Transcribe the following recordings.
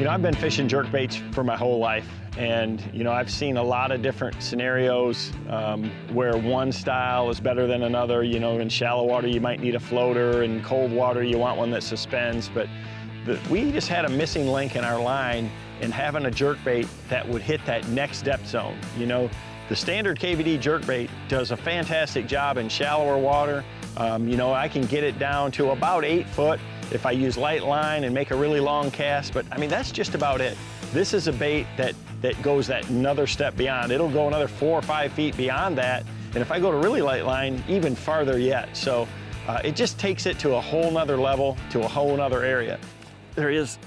You know, I've been fishing jerkbaits for my whole life, and you know, I've seen a lot of different scenarios where one style is better than another. You know, in shallow water you might need a floater, in cold water you want one that suspends, but we just had a missing link in our line in having a jerkbait that would hit that next depth zone. You know, the standard KVD jerkbait does a fantastic job in shallower water. You know, I can get it down to about 8 foot if I use light line and make a really long cast, but I mean, that's just about it. This is a bait that goes that another step beyond. It'll go another 4 or 5 feet beyond that, and if I go to really light line, even farther yet. So it just takes it to a whole nother level, to a whole nother area. There he is.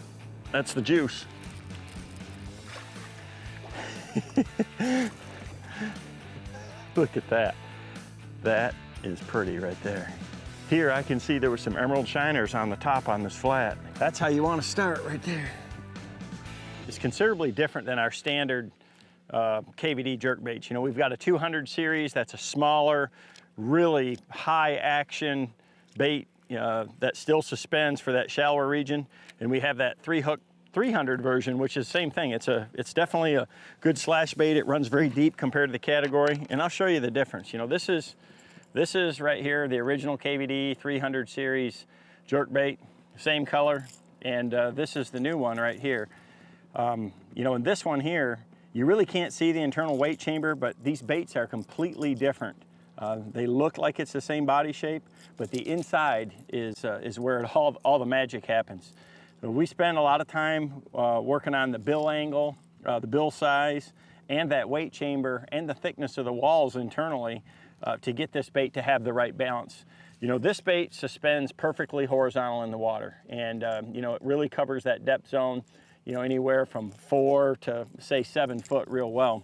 That's the juice. Look at that. That is pretty right there. Here I can see there were some emerald shiners on the top on this flat. That's how you want to start right there. It's considerably different than our standard KVD jerkbaits. You know, we've got a 200 series. That's a smaller, really high action bait that still suspends for that shallower region. And we have that 3-hook 300 version, which is the same thing. It's definitely a good slash bait. It runs very deep compared to the category. And I'll show you the difference. You know, this is right here, the original KVD 300 series jerkbait, same color. And this is the new one right here. You know, in this one here, you really can't see the internal weight chamber, but these baits are completely different. They look like it's the same body shape, but the inside is where all the magic happens. So we spend a lot of time working on the bill angle, the bill size, and that weight chamber, and the thickness of the walls internally to get this bait to have the right balance. You know, this bait suspends perfectly horizontal in the water, and you know, it really covers that depth zone, you know, anywhere from 4 to say 7 foot real well.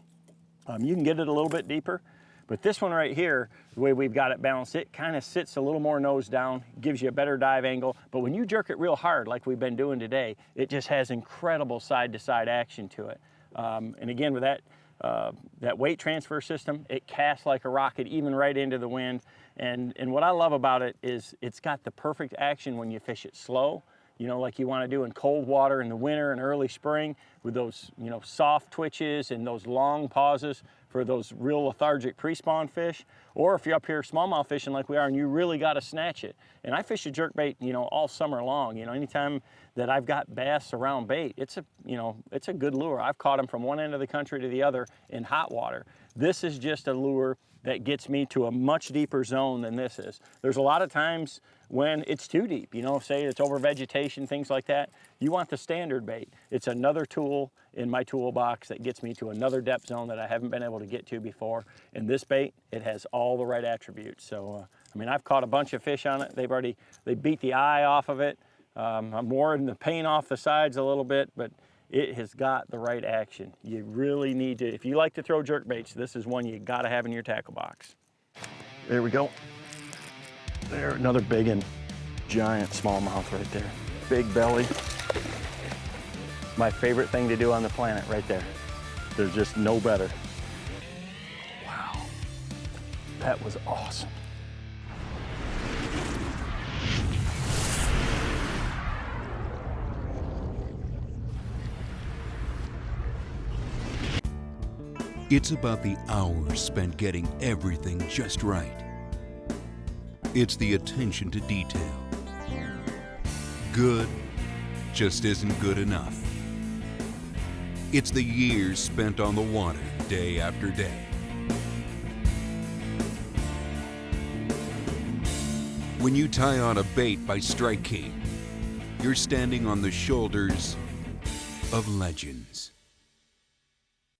You can get it a little bit deeper, but this one right here, the way we've got it balanced, it kind of sits a little more nose down, gives you a better dive angle, but when you jerk it real hard like we've been doing today, it just has incredible side-to-side action to it. And again, with that weight transfer system, it casts like a rocket, even right into the wind. And what I love about it is it's got the perfect action when you fish it slow, you know, like you want to do in cold water in the winter and early spring, with those, you know, soft twitches and those long pauses for those real lethargic pre-spawn fish. Or if you're up here smallmouth fishing like we are and you really got to snatch it. And I fish a jerkbait, you know, all summer long. You know, anytime that I've got bass around bait, it's a good lure. I've caught them from one end of the country to the other in hot water. This is just a lure that gets me to a much deeper zone than this is. There's a lot of times when it's too deep, you know, say it's over vegetation, things like that. You want the standard bait. It's another tool in my toolbox that gets me to another depth zone that I haven't been able to get to before. And this bait, it has all the right attributes. So, I mean, I've caught a bunch of fish on it. They beat the eye off of it. I'm mooring the paint off the sides a little bit, but it has got the right action. You really need to, if you like to throw jerkbaits, this is one you gotta have in your tackle box. There we go. There, another big and giant smallmouth right there. Big belly. My favorite thing to do on the planet right there. There's just no better. Wow, that was awesome. It's about the hours spent getting everything just right. It's the attention to detail. Good just isn't good enough. It's the years spent on the water day after day. When you tie on a bait by Strike King, you're standing on the shoulders of legends.